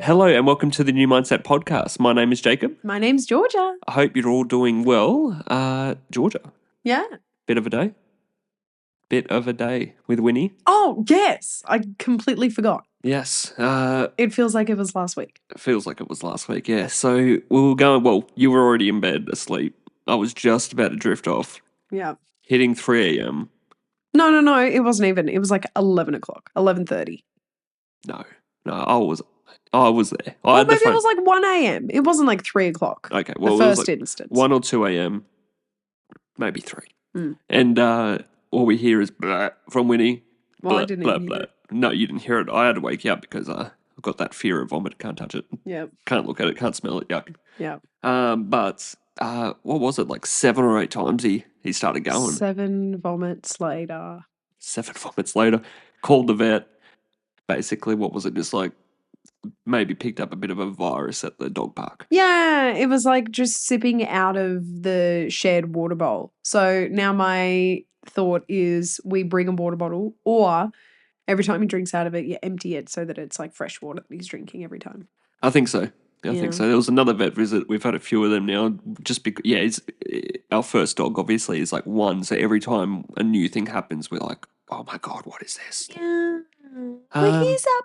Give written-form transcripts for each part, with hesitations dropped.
Hello and welcome to the New Mindset Podcast. My name is Jacob. My name's Georgia. I hope you're all doing well. Georgia, Yeah. bit of a day? Bit of a day with Winnie. Oh, yes. I completely forgot. Yes. It feels like it was last week. It feels like it was last week, yeah. So we were going, well, you were already in bed asleep. I was just about to drift off, Yeah. hitting 3 a.m. No. It wasn't even. It was like 11 o'clock, 11:30. No, I was there. I Well, had the maybe it phone. was like 1 a.m. It wasn't like 3 o'clock. Okay, well, the it was first like instance. 1 or 2 a.m., maybe 3. Mm. And all we hear is blah from Winnie. Well, I Blah, didn't blah, even hear blah. it. No, you didn't hear it. I had to wake you up because I've got that fear of vomit. Can't touch it. Yeah. Can't look at it. Can't smell it. Yuck. Yeah. But what was it? Like 7 or 8 times he started going. 7 vomits later. 7 vomits later. Called the vet. Basically, what was it? Just like maybe picked up a bit of a virus at the dog park. Yeah, it was like just sipping out of the shared water bowl. So now my thought is we bring a water bottle, or every time he drinks out of it, you empty it so that it's like fresh water that he's drinking every time. I think so. I Yeah. think so. There was another vet visit. We've had a few of them now. Just because, yeah, our first dog obviously is like 1. So every time a new thing happens, we're like, oh my God, what is this? Yeah. But he's a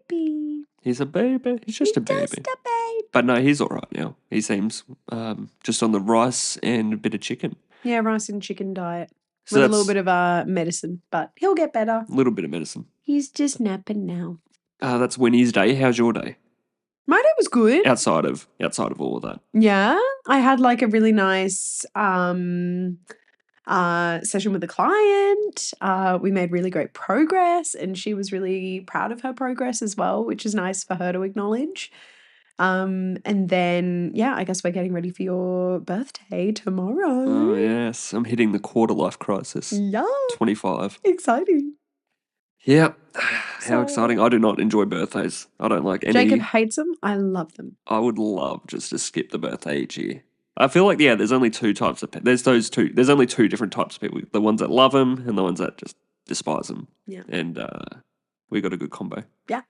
baby. He's a baby. He's just a baby. Just a baby. But no, he's all right now. He seems just on the rice and a bit of chicken. Yeah, rice and chicken diet. So with a little bit of medicine, but he'll get better. A little bit of medicine. He's just napping now. That's Winnie's day. How's your day? My day was good. Outside of all of that. Yeah, I had like a really nice session with a client. We made really great progress, and she was really proud of her progress as well, which is nice for her to acknowledge. And then, yeah, I guess we're getting ready for your birthday tomorrow. Oh, yes. I'm hitting the quarter life crisis. Yeah. 25. Exciting. Yeah. How exciting. I do not enjoy birthdays. I don't like any. Jacob hates them. I love them. I would love just to skip the birthday each year. I feel like, yeah, there's only 2 types of people. There's only 2 different types of people. The ones that love them and the ones that just despise them. Yeah. And we got a good combo. Yeah.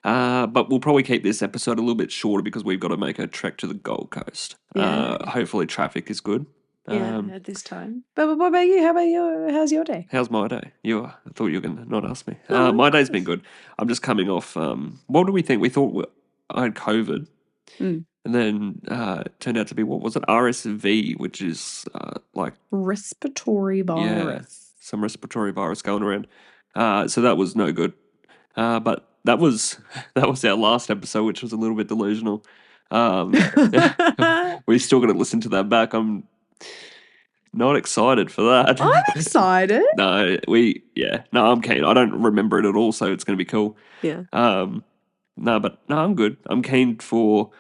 But we'll probably keep this episode a little bit shorter because we've got to make a trek to the Gold Coast. Yeah. Hopefully traffic is good. Yeah, at this time. But what about you? How's your day? How's my day? I thought you were going to not ask me. No, my day's been good. I'm just coming off, what do we think? We thought I had COVID. Mm. And then it turned out to be, what was it? RSV, which is like... respiratory virus. Yeah, some respiratory virus going around. So that was no good. But that was our last episode, which was a little bit delusional. We're still going to listen to that back. I'm not excited for that. I'm excited. No, I'm keen. I don't remember it at all, so it's going to be cool. Yeah. I'm good. I'm keen for...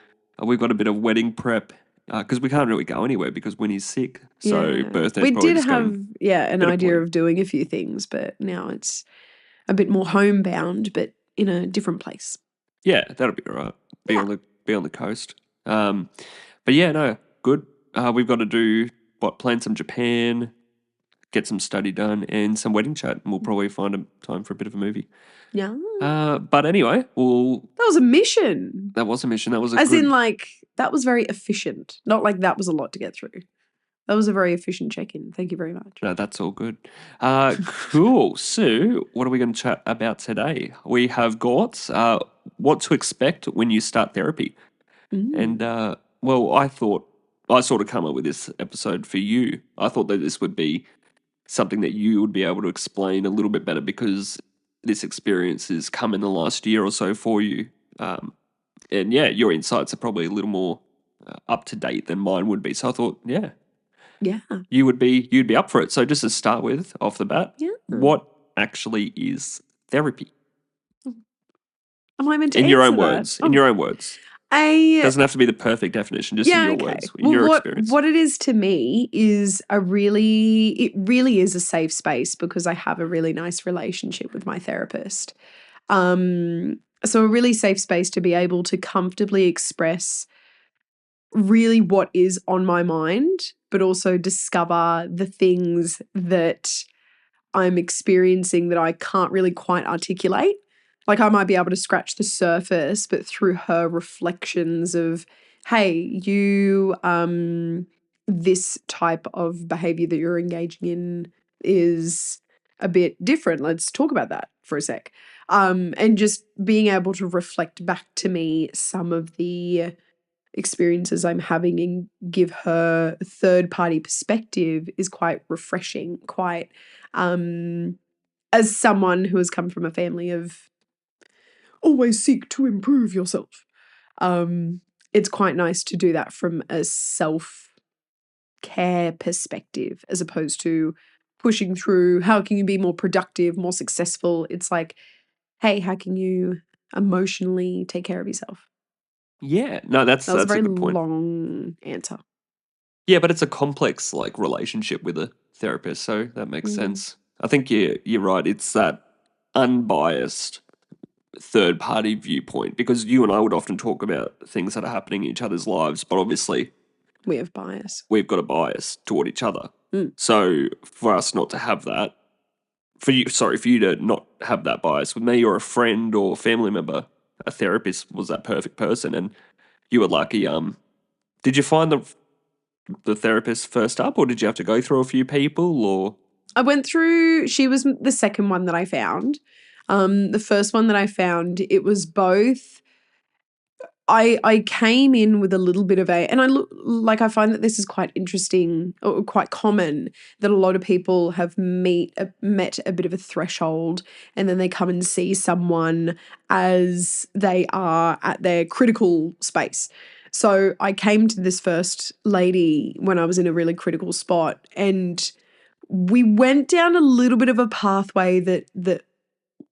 we've got a bit of wedding prep because we can't really go anywhere because Winnie's sick. So birthday's we probably did just have an idea point. of doing a few things, but now it's a bit more homebound, but in a different place. Yeah, that'll be all right. Be on the coast. But yeah, no, good. We've got to do plan some Japan, get some study done, and some wedding chat, and we'll probably find a time for a bit of a movie. Yeah. But anyway, that was a mission. That was a mission. That was that was very efficient. Not like that was a lot to get through. That was a very efficient check-in. Thank you very much. No, that's all good. Cool. So, what are we going to chat about today? We have got what to expect when you start therapy. And, I thought, I sort of come up with this episode for you. I thought that this would be something that you would be able to explain a little bit better because this experience has come in the last year or so for you. And, yeah, your insights are probably a little more up to date than mine would be. So I thought, yeah. Yeah. You'd be up for it. So just to start with, off the bat, what actually is therapy? Am I meant to in answer your own that? words? In your own words. Doesn't have to be the perfect definition, just in your words, in your experience. What it is to me is it really is a safe space because I have a really nice relationship with my therapist. So a really safe space to be able to comfortably express really what is on my mind, but also discover the things that I'm experiencing that I can't really quite articulate. Like I might be able to scratch the surface, but through her reflections of, hey, you this type of behavior that you're engaging in is a bit different. Let's talk about that for a sec. And just being able to reflect back to me some of the experiences I'm having and give her a third party perspective is quite refreshing, quite as someone who has come from a family of always seek to improve yourself. It's quite nice to do that from a self care perspective as opposed to pushing through how can you be more productive, more successful. It's like, hey, how can you emotionally take care of yourself? Yeah, no, That was a that's a very good point. long answer. Yeah, but it's a complex like relationship with a therapist, so that makes Mm. sense. I think you're right. It's that unbiased third party viewpoint because you and I would often talk about things that are happening in each other's lives, but obviously We have bias. we've got a bias toward each other. Mm. So for us not to have that, for you to not have that bias with me or a friend or family member, a therapist was that perfect person, and you were lucky. Did you find the therapist first up, or did you have to go through a few people, or I went through, she was the second one that I found. The first one that I found, it was both. I came in with a little bit of a, and I look like I find that this is quite interesting or quite common that a lot of people have met a bit of a threshold and then they come and see someone as they are at their critical space. So I came to this first lady when I was in a really critical spot, and we went down a little bit of a pathway that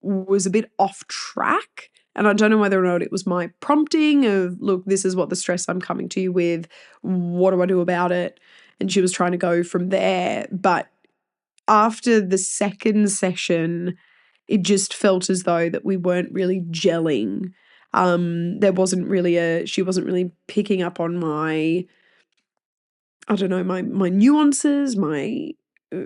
was a bit off track. And I don't know whether or not it was my prompting of, look, this is what the stress I'm coming to you with. What do I do about it? And she was trying to go from there. But after the second session, it just felt as though that we weren't really gelling. There wasn't really she wasn't really picking up on my, I don't know, my nuances, uh,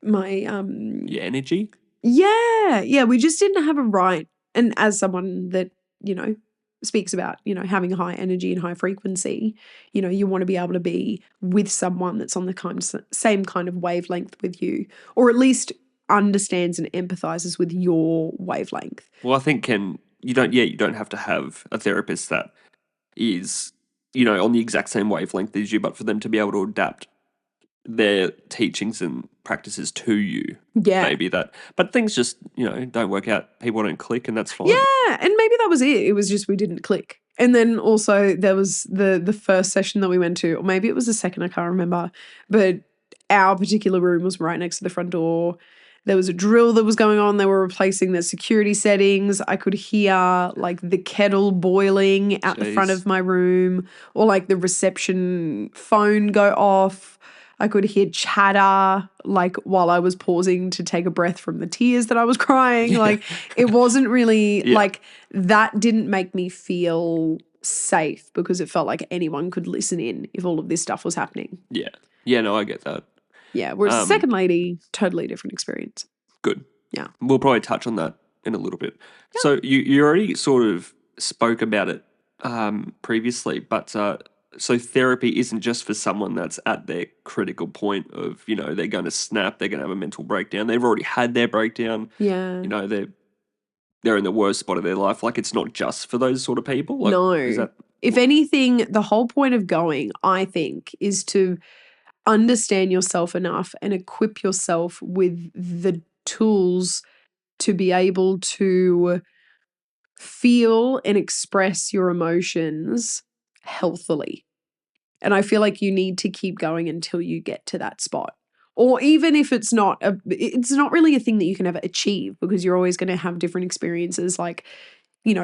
my your energy? yeah, we just didn't have a right. And as someone that, you know, speaks about, having high energy and high frequency, you want to be able to be with someone that's on the same kind of wavelength with you, or at least understands and empathizes with your wavelength. Well, I think you don't have to have a therapist that is on the exact same wavelength as you, but for them to be able to adapt their teachings and practices to you. Yeah. Maybe that, but things just don't work out. People don't click, and that's fine. Yeah, and maybe that was it. It was just we didn't click. And then also there was the first session that we went to, or maybe it was the second, I can't remember. But our particular room was right next to the front door. There was a drill that was going on. They were replacing the security settings. I could hear like the kettle boiling at the front Jeez. of my room, or like the reception phone go off. I could hear chatter like while I was pausing to take a breath from the tears that I was crying. Yeah. Like it wasn't really Yeah. like that didn't make me feel safe because it felt like anyone could listen in if all of this stuff was happening. Yeah. Yeah, no, I get that. Yeah. Whereas the second lady, totally different experience. Good. Yeah. We'll probably touch on that in a little bit. So you already sort of spoke about it previously, but so therapy isn't just for someone that's at their critical point of, they're going to snap, they're going to have a mental breakdown. They've already had their breakdown. Yeah. They're in the worst spot of their life. Like it's not just for those sort of people. Like, is No. that If anything, the whole point of going, I think, is to understand yourself enough and equip yourself with the tools to be able to feel and express your emotions healthily. And I feel like you need to keep going until you get to that spot. Or even if it's not really a thing that you can ever achieve because you're always going to have different experiences. Like,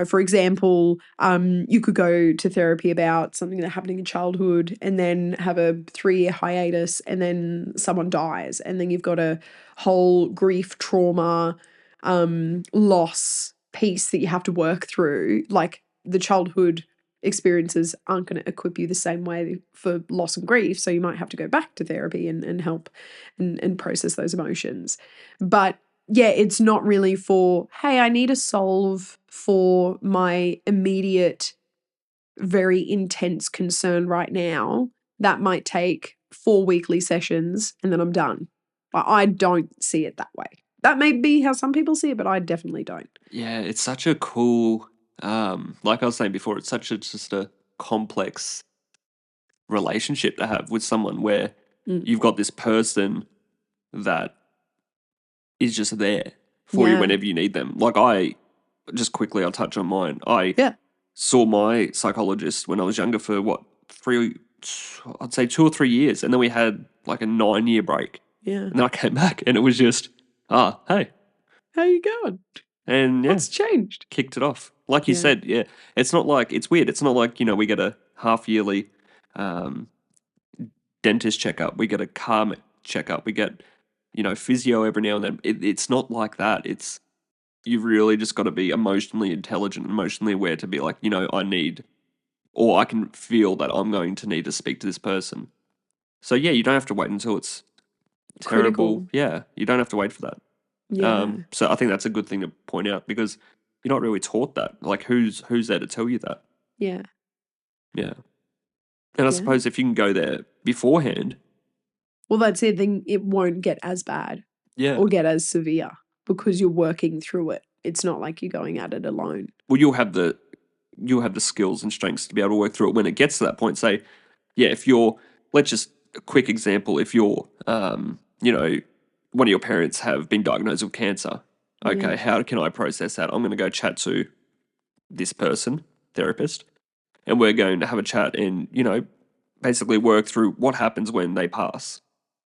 for example, you could go to therapy about something that happened in childhood and then have a 3-year hiatus and then someone dies. And then you've got a whole grief, trauma, loss piece that you have to work through. Like the childhood experiences aren't going to equip you the same way for loss and grief. So you might have to go back to therapy and help and process those emotions. But it's not really for, hey, I need a solve for my immediate, very intense concern right now. That might take 4 weekly sessions and then I'm done. I don't see it that way. That may be how some people see it, but I definitely don't. Yeah, it's such a cool, like I was saying before, it's such a just a complex relationship to have with someone where Mm. you've got this person that is just there for you Yeah. whenever you need them. Like just quickly, I'll touch on mine. I Yeah. saw my psychologist when I was younger for I'd say 2 or 3 years, and then we had like a 9-year break, Yeah. and then I came back, and it was just, hey, How you going? and yeah, What's changed? kicked it off. Like you Yeah. said, yeah, it's not like it's weird. It's not like we get a half yearly dentist checkup, we get a car checkup, we get physio every now and then. It's not like that. It's you've really just got to be emotionally intelligent, emotionally aware to be like, I need, or I can feel that I'm going to need to speak to this person. So yeah, you don't have to wait until it's terrible. Critical. Yeah, you don't have to wait for that. Yeah. So I think that's a good thing to point out because you're not really taught that. Like, who's there to tell you that? Yeah. Yeah. And I Yeah. suppose if you can go there beforehand, Well, that's it. Then it won't get as bad yeah. or get as severe because you're working through it. It's not like you're going at it alone. Well, you'll have the skills and strengths to be able to work through it when it gets to that point. Say, yeah, if you're, let's just a quick example. If you're, one of your parents have been diagnosed with cancer. Okay, Yeah. how can I process that? I'm going to go chat to this person, therapist, and we're going to have a chat and basically work through what happens when they pass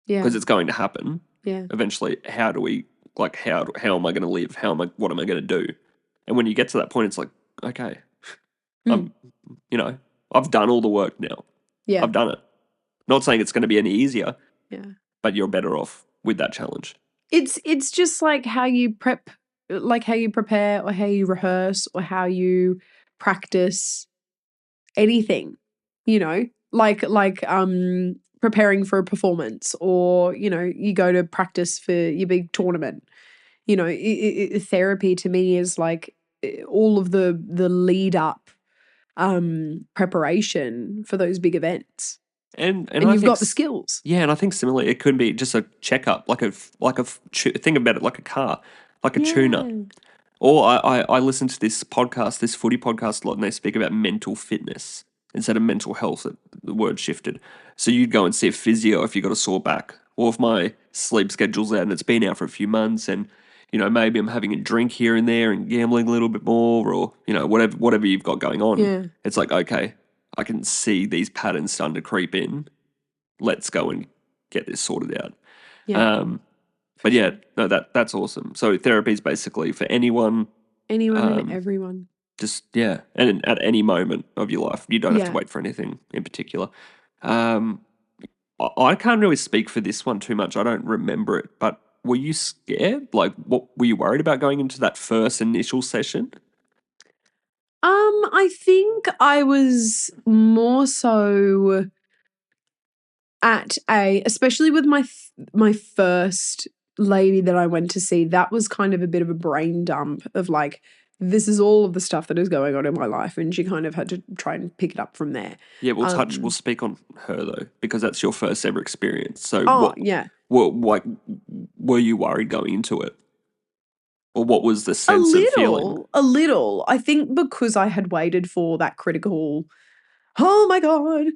Yeah. because it's going to happen Yeah. eventually. How do we how am I going to live? What am I going to do? And when you get to that point, it's like, okay, I'm, I've done all the work now. Yeah. I've done it. Not saying it's going to be any easier, Yeah. but you're better off with that challenge. It's just like how you prep, like how you prepare or how you rehearse or how you practice anything, like preparing for a performance or, you go to practice for your big tournament. Therapy to me is like all of the lead up preparation for those big events. And And I you've think got the skills. yeah, and I think similarly, it could be just a checkup, think about it like a car, like a tune up. Yeah. Or I listen to this podcast, this footy podcast a lot, and they speak about mental fitness instead of mental health. The word shifted. So you'd go and see a physio if you got a sore back, or if my sleep schedule's out and it's been out for a few months, and maybe I'm having a drink here and there and gambling a little bit more, or whatever you've got going on. Yeah. It's like, okay, I can see these patterns starting to creep in. Let's go and get this sorted out. Yeah. But yeah, no, that's awesome. So therapy is basically for anyone, Anyone and everyone. just yeah, and at any moment of your life, you don't have to Yeah. wait for anything in particular. I can't really speak for this one too much. I don't remember it, but were you scared? Like, what were you worried about going into that first initial session? I think I was more so especially with my first lady that I went to see, that was kind of a bit of a brain dump of like, this is all of the stuff that is going on in my life, and she kind of had to try and pick it up from there. Yeah, we'll speak on her though, because that's your first ever experience. So Yeah. were you worried going into it? Or what was the sense of feeling? A little. I think because I had waited for that critical, oh my God,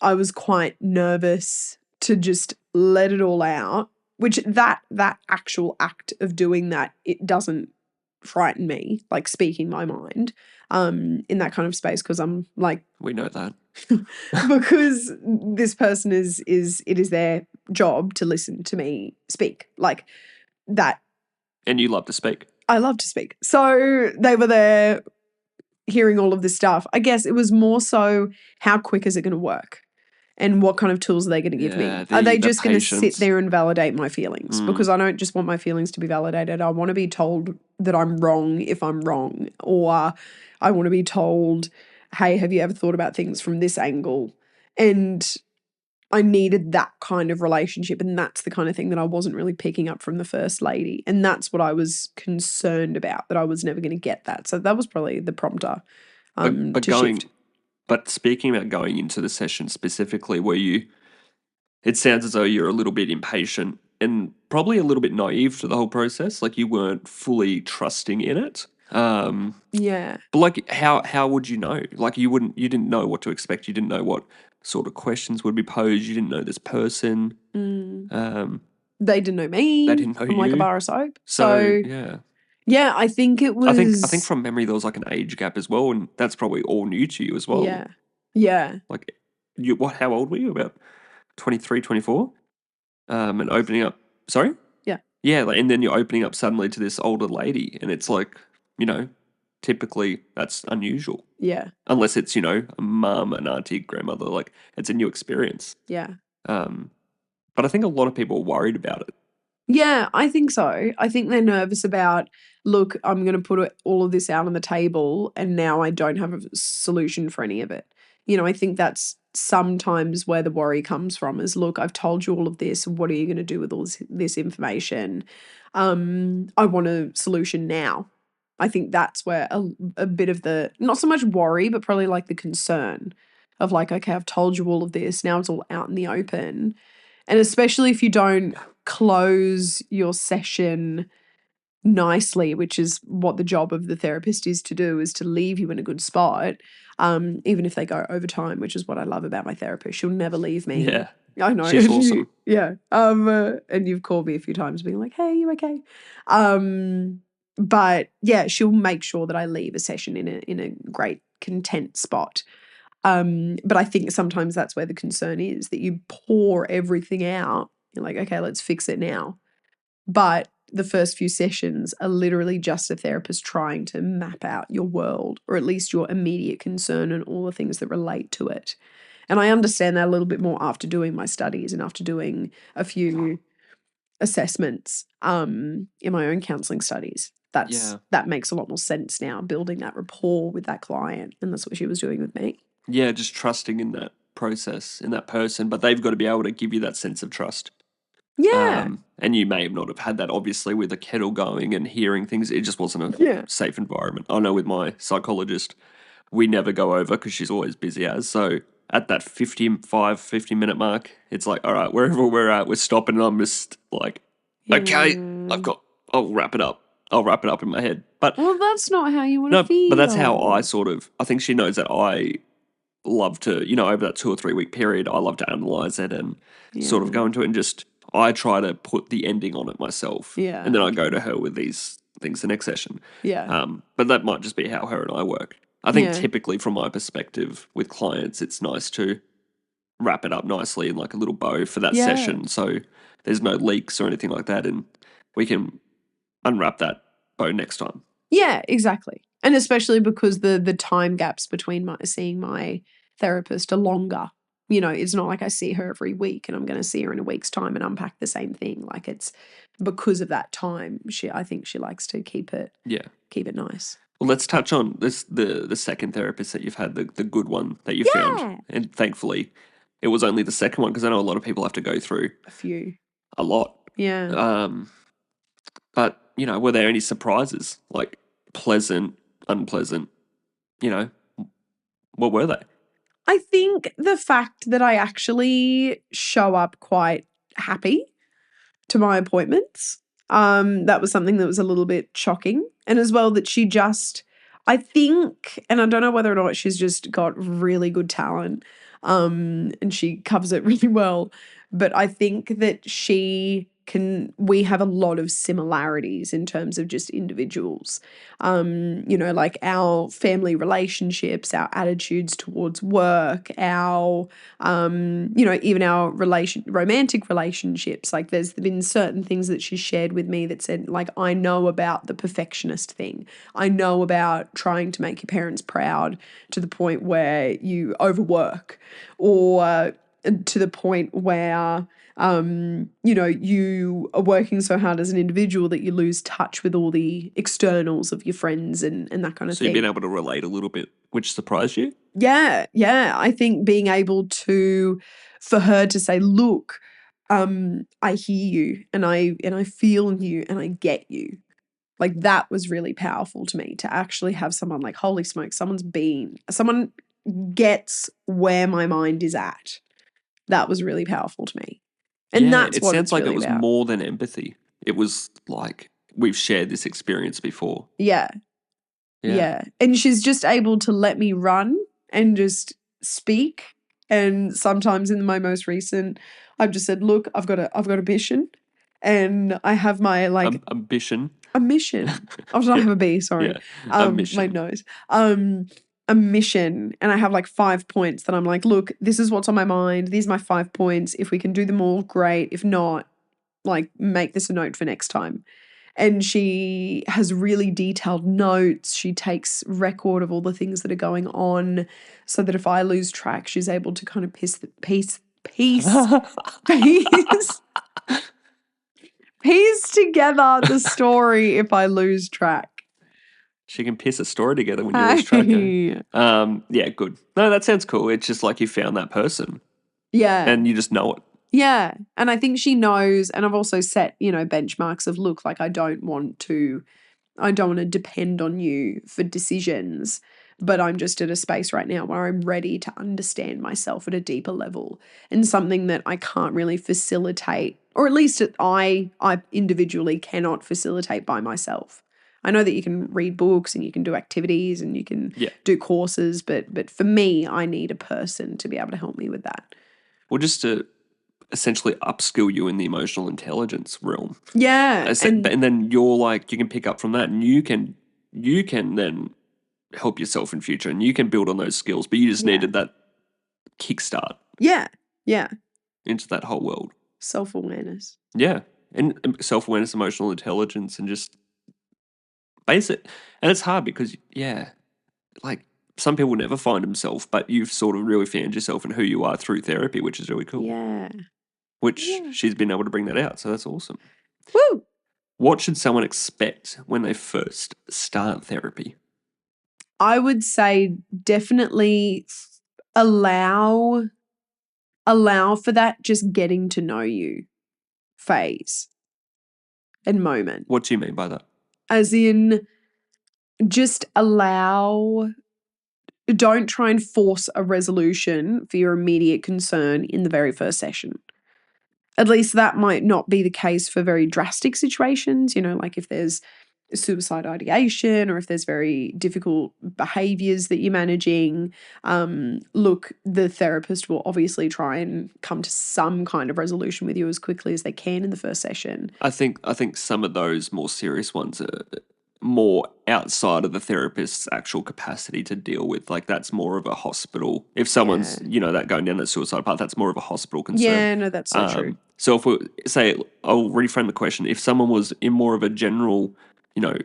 I was quite nervous to just let it all out, which that actual act of doing that, it doesn't frighten me, like speaking my mind, in that kind of space, because I'm like, We know that. because this person it is their job to listen to me speak, like that. And you love to speak. I love to speak. So they were there hearing all of this stuff. I guess it was more so, how quick is it going to work? And what kind of tools are they going to give me? Are they just going to sit there and validate my feelings? Because I don't just want my feelings to be validated. I want to be told that I'm wrong if I'm wrong. Or I want to be told, hey, have you ever thought about things from this angle? And I needed that kind of relationship, and that's the kind of thing that I wasn't really picking up from the first lady, and that's what I was concerned about, that I was never going to get that. So that was probably the prompter But to shift. but speaking about going into the session specifically, were you? It sounds as though you're a little bit impatient and probably a little bit naive to the whole process. Like you weren't fully trusting in it. Yeah. But like, how would you know? Like you didn't know what to expect. You didn't know what sort of questions would be posed. You didn't know this person. Um, They didn't know me. they didn't know I'm like a you. bar of soap. So So yeah, yeah, I think it I think was, from memory there was like an age gap as well, and that's probably all new to you as well. yeah. Yeah. Like you, what? How old were you? About 23, 24? And opening up. Sorry. Yeah. Yeah, like, and then you're opening up suddenly to this older lady, and it's like, you know, typically that's unusual. Yeah. Unless it's, a mum, an auntie, grandmother, like it's a new experience. Yeah. Um, but I think a lot of people are worried about it. Yeah, I think so. I think they're nervous about, look, I'm going to put all of this out on the table and now I don't have a solution for any of it. I think that's sometimes where the worry comes from is, look, I've told you all of this. What are you going to do with all this information? I want a solution now. I think that's where a bit of the, not so much worry, but probably like the concern of like, okay, I've told you all of this. Now it's all out in the open. And especially if you don't close your session nicely, which is what the job of the therapist is to do, is to leave you in a good spot, even if they go over time, which is what I love about my therapist. She'll never leave me. Yeah, I know. she's awesome. Yeah. And you've called me a few times being like, hey, you okay? But yeah, she'll make sure that I leave a session in a great content spot. But I think sometimes that's where the concern is, that you pour everything out. You're like, okay, let's fix it now. But the first few sessions are literally just a therapist trying to map out your world, or at least your immediate concern and all the things that relate to it. And I understand that a little bit more after doing my studies and after doing a few assessments in my own counseling studies. That makes a lot more sense now, building that rapport with that client. And that's what she was doing with me. Yeah, just trusting in that process, in that person, but they've got to be able to give you that sense of trust. Yeah. And you may have not have had that, obviously, with the kettle going and hearing things. It just wasn't a safe environment. I know with my psychologist, we never go over because she's always busy so at that 50-minute mark, it's like, all right, wherever we're at, we're stopping and I'm just like, okay, I'll wrap it up. I'll wrap it up in my head. But well, that's not how you want to no, feel. but that's how I think she knows that I love to, over that 2 or 3 week period, I love to analyze it and sort of go into it and just, I try to put the ending on it myself. Yeah. And then I go to her with these things the next session. Yeah. But that might just be how her and I work. I think typically from my perspective with clients, it's nice to wrap it up nicely in like a little bow for that session. So there's no leaks or anything like that. And we can unwrap that bow next time. Yeah, exactly. And especially because the time gaps between seeing my therapist are longer. It's not like I see her every week and I'm going to see her in a week's time and unpack the same thing. Like, it's because of that time. I think she likes to keep it nice. Well, let's touch on this the second therapist that you've had, the good one that you found. And thankfully, it was only the second one, because I know a lot of people have to go through a lot. Yeah. But, were there any surprises, like pleasant, unpleasant, what were they? I think the fact that I actually show up quite happy to my appointments, that was something that was a little bit shocking. And as well that she just, I think, and I don't know whether or not she's just got really good talent, and she covers it really well, but I think that we have a lot of similarities in terms of just individuals. Like our family relationships, our attitudes towards work, our, even our romantic relationships. Like, there's been certain things that she shared with me that said, like, I know about the perfectionist thing. I know about trying to make your parents proud to the point where you overwork, or to the point where you are working so hard as an individual that you lose touch with all the externals of your friends and that kind of So thing. you've been able to relate a little bit, which surprised you? Yeah, yeah. I think being able to, for her to say, look, I hear you and I feel you and I get you. Like that was really powerful to me to actually have someone like, holy smoke, someone gets where my mind is at. That was really powerful to me. And Yeah, that's it what sounds it's like it really was about. more than empathy. It was like we've shared this experience before. Yeah. Yeah. Yeah. And she's just able to let me run and just speak. And sometimes in my most recent, I've just said, look, I've got a mission. And I have my like Ambition. a mission. Oh, did I Yeah. have a B? Sorry. Yeah. A My mission. nose. A mission. And I have like 5 points that I'm like, look, this is what's on my mind. These are my 5 points. If we can do them all, great. If not, like make this a note for next time. And she has really detailed notes. She takes record of all the things that are going on so that if I lose track, she's able to kind of piece piece together the story if I lose track. She can piece a story together when you lose track, eh? Hey. Yeah, good. No, that sounds cool. It's just like you found that person Yeah. and you just know it. Yeah. And I think she knows, and I've also set, benchmarks of look, like I don't want to depend on you for decisions, but I'm just at a space right now where I'm ready to understand myself at a deeper level and something that I can't really facilitate, or at least I individually cannot facilitate by myself. I know that you can read books and you can do activities and you can Yeah. do courses, but for me, I need a person to be able to help me with that. Well, just to essentially upskill you in the emotional intelligence realm. Yeah, and And then you're like, you can pick up from that and you can then help yourself in future and you can build on those skills, but you just yeah, needed that kickstart yeah, yeah, into that whole world. self-awareness. Yeah. And self-awareness, emotional intelligence, and just basic. And it's hard because, yeah, like some people never find themselves, but you've sort of really found yourself and who you are through therapy, which is really cool. Yeah. Which Yeah. she's been able to bring that out. So that's awesome. Woo! What should someone expect when they first start therapy? I would say definitely allow allow for that just getting to know you phase and moment. What do you mean by that? As in just allow, don't try and force a resolution for your immediate concern in the very first session. At least that might not be the case for very drastic situations, like if there's suicide ideation or if there's very difficult behaviors that you're managing. Look, the therapist will obviously try and come to some kind of resolution with you as quickly as they can in the first session. I think some of those more serious ones are more outside of the therapist's actual capacity to deal with. Like that's more of a hospital. If someone's, Yeah. that going down that suicide path, that's more of a hospital concern. Yeah, no, that's so true. So if we say, I'll reframe the question. If someone was in more of a general, you know,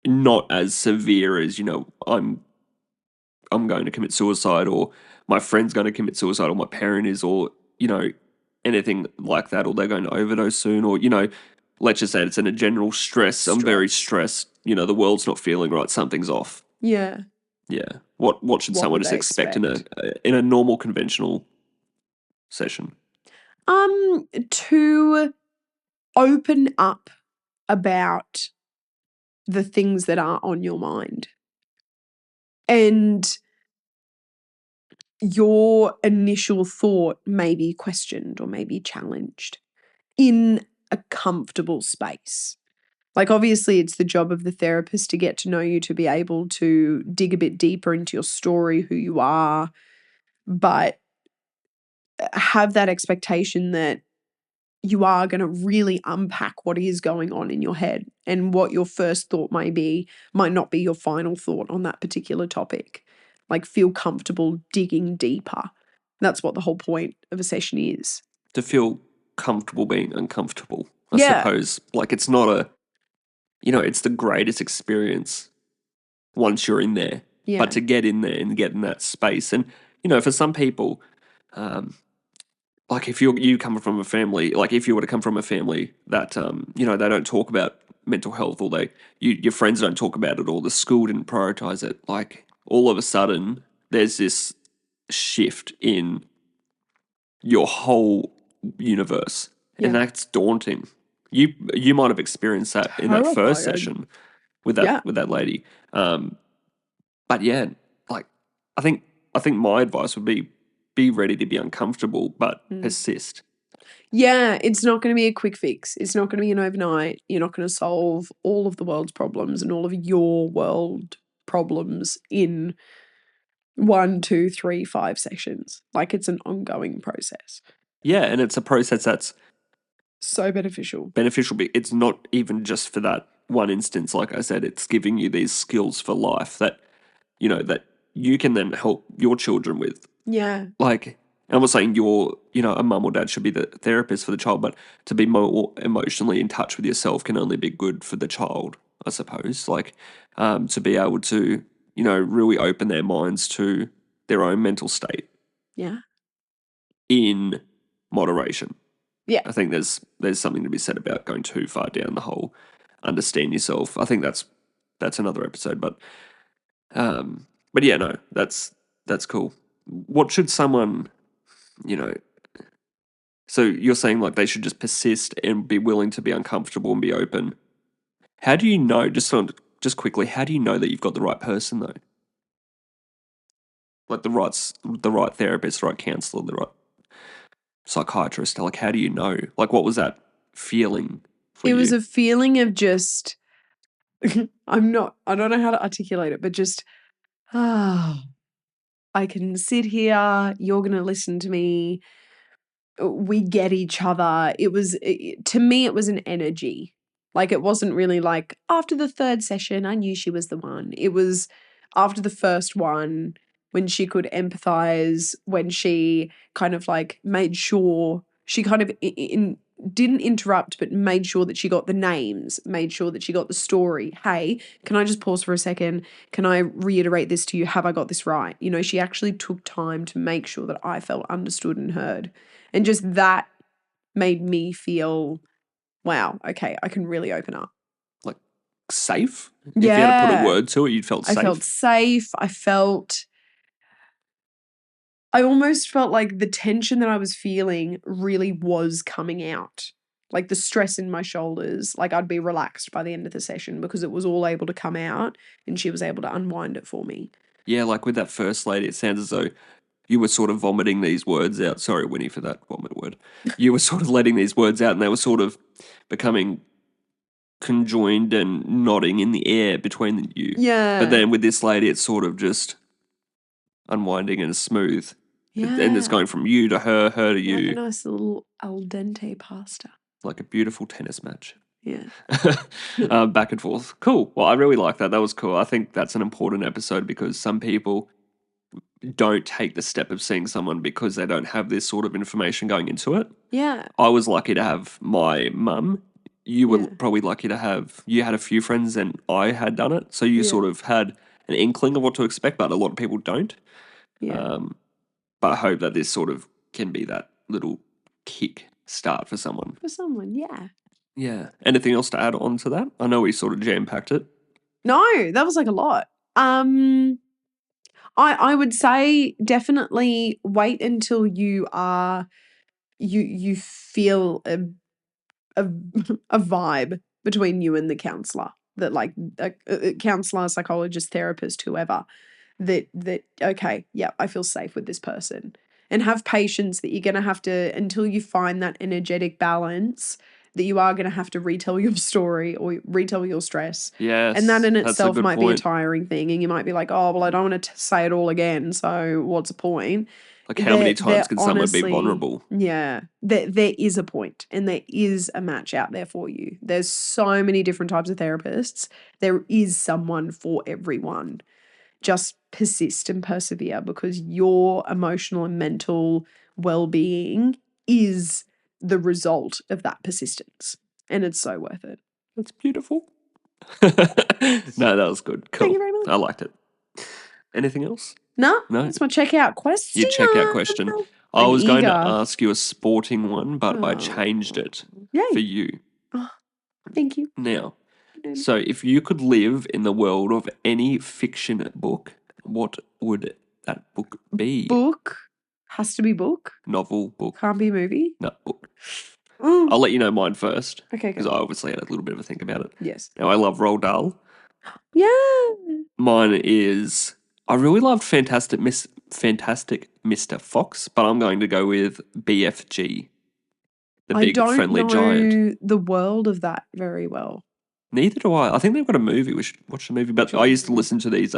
not as severe as, I'm going to commit suicide or my friend's going to commit suicide or my parent is or, anything like that, or they're going to overdose soon, or, let's just say it's in a general stress. I'm very stressed. The world's not feeling right. Something's off. Yeah. Yeah. What should What someone would just they expect expect? in a normal conventional session? To open up about the things that are on your mind. And your initial thought may be questioned or may be challenged in a comfortable space. Like, obviously, it's the job of the therapist to get to know you, to be able to dig a bit deeper into your story, who you are, but have that expectation that you are going to really unpack what is going on in your head, and what your first thought might not be your final thought on that particular topic. Like, feel comfortable digging deeper. That's what the whole point of a session is. To feel comfortable being uncomfortable, I Yeah. suppose. Like it's not it's the greatest experience once you're in there. Yeah. But to get in there and get in that space, and for some people, like if you come from a family, like if you were to come from a family that they don't talk about mental health, or your friends don't talk about it, or the school didn't prioritize it, like all of a sudden there's this shift in your whole universe, and Yeah. that's daunting. You might have experienced that in that first Terrifying. session with Yeah. that lady. But yeah, like I think my advice would be ready to be uncomfortable, but persist. Yeah, it's not going to be a quick fix. It's not going to be an overnight. You're not going to solve all of the world's problems and all of your world problems in 1, 2, 3, 5 sessions. Like, it's an ongoing process. Yeah, and it's a process that's So beneficial. beneficial. It's not even just for that one instance. Like I said, it's giving you these skills for life that that you can then help your children with. Yeah. Like, I'm not saying a mum or dad should be the therapist for the child, but to be more emotionally in touch with yourself can only be good for the child, I suppose. Like, to be able to, really open their minds to their own mental state Yeah. in moderation. Yeah. I think there's something to be said about going too far down the whole understand yourself. I think that's another episode, but yeah, no, that's cool. What should someone, you know, so you're saying like they should just persist and be willing to be uncomfortable and be open. How do you know, just quickly, how do you know that you've got the right person though? Like the right therapist, the right counselor, the right psychiatrist. Like how do you know? Like what was that feeling for It was you? a feeling of just, I don't know how to articulate it, but just, ah, I can sit here, you're going to listen to me, we get each other. To me, it was an energy. Like, it wasn't really like after the third session, I knew she was the one. It was after the first one when she could empathize, when she kind of like made sure she kind of didn't interrupt, but made sure that she got the names, made sure that she got the story. Hey, can I just pause for a second? Can I reiterate this to you? Have I got this right? She actually took time to make sure that I felt understood and heard. And just that made me feel, wow, okay, I can really open up. Like safe? If you had to put a Yeah. word to it, you'd felt I felt safe. safe. I almost felt like the tension that I was feeling really was coming out. Like the stress in my shoulders, like I'd be relaxed by the end of the session because it was all able to come out and she was able to unwind it for me. Yeah, like with that first lady, it sounds as though you were sort of vomiting these words out. Sorry, Winnie, for that vomit word. You were sort of letting these words out and they were sort of becoming conjoined and nodding in the air between you. But Yeah. then with this lady, it's sort of just unwinding and smooth. And it's Yeah. going from you to her to Like a you, nice little al dente pasta. like a beautiful tennis match. Yeah. Back and forth. Cool. Well, I really like that. That was cool. I think that's an important episode because some people don't take the step of seeing someone because they don't have this sort of information going into it. Yeah. I was lucky to have my mum. You were Yeah. probably lucky to have, you had a few friends and I had done it. So you Yeah. sort of had an inkling of what to expect, but a lot of people don't. Yeah. But I hope that this sort of can be that little kick start for someone. For someone, yeah. Yeah. Anything else to add on to that? I know we sort of jam packed it. No, that was like a lot. I would say definitely wait until you feel a a vibe between you and the counselor, that like a counselor, psychologist, therapist, whoever, that okay, yeah, I feel safe with this person. And have patience that you're going to have to, until you find that energetic balance, that you are going to have to retell your story or retell your stress. And that Yes, in that's a itself good might be a point. tiring thing. And you might be like, oh, well, I don't want to say it all again. So what's the point? Like, how many times There can someone be honestly, vulnerable? yeah, there is a point and there is a match out there for you. There's so many different types of therapists. There is someone for everyone. Just persist and persevere because your emotional and mental well-being is the result of that persistence. And it's so worth it. That's beautiful. No, that was good. Cool. Thank you very much. I liked it. Anything else? No, No? that's my checkout question. Your checkout question. I I'm was going to eager. ask you a sporting one, but I Oh, changed it for yay. you. Oh, thank you. Now, so if you could live in the world of any fiction book, what would that book be? Book. Has to be book. Novel, book. Can't be a movie. No, book. Mm. I'll let you know mine first. Okay, Because go. I obviously had a little bit of a think about it. Yes. Now, I love Roald Dahl. Yeah. Mine is, I really loved Fantastic Mr. Fox, but I'm going to go with BFG, the I big don't friendly know giant. the world of that very well. Neither do I. I think they've got a movie. We should watch the movie. But Sure. I used to listen to these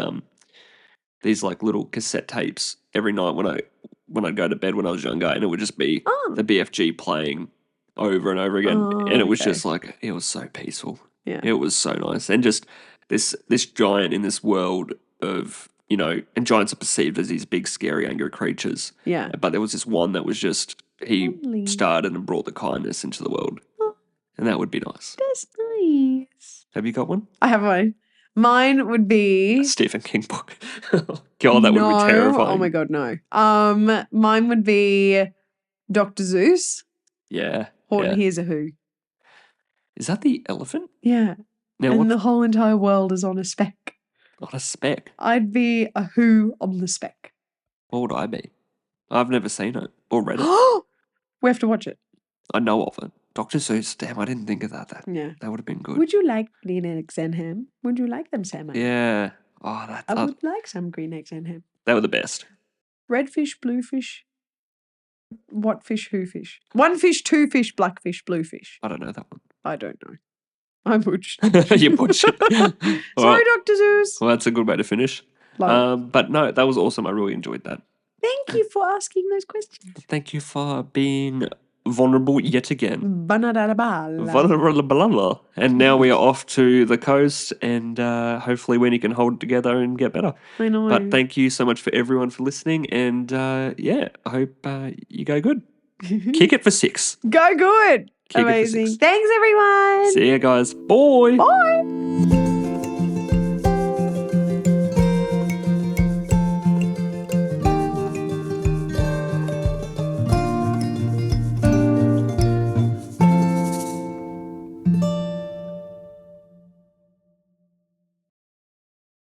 like little cassette tapes every night when I'd go to bed when I was younger, and it would just be Oh. the BFG playing over and over again, Oh, and it was okay. just like it was so peaceful. Yeah. It was so nice, and just this giant in this world of and giants are perceived as these big, scary, angry creatures. Yeah. But there was this one that was just he Lovely. started and brought the kindness into the world, Oh, and that would be nice. that's nice. Have you got one? I have one. Mine would be Stephen King book. God, that would be terrifying. Oh my god, no. Mine would be Dr. Zeus. Yeah. Horton yeah. Hears a Who. Is that the elephant? Yeah. Now And what's the whole entire world is on a speck. not a speck? I'd be a who on the speck. What would I be? I've never seen it or read it. We have to watch it. I know of it. Dr. Seuss, damn, I didn't think of that. Yeah. That would have been good. Would you like green eggs and ham? Would you like them, Sam? Yeah. Oh, I would like some green eggs and ham. they were the best. Red fish, blue fish. What fish, who fish? One fish, two fish, black fish, blue fish. I don't know that one. I don't know. I butched. You butched it. Sorry, Well, Dr. Zeus. well, that's a good way to finish. Love it. But no, that was awesome. I really enjoyed that. Thank you for asking those questions. Thank you for being vulnerable yet again. Banadabala. Vulnerable. And now we are off to the coast, and hopefully Winnie can hold it together and get better. I know. But thank you so much for everyone for listening, and I hope you go good. Kick it for 6. Go good. Kick it for Amazing. 6. Thanks, everyone. See ya, guys. Bye. Bye.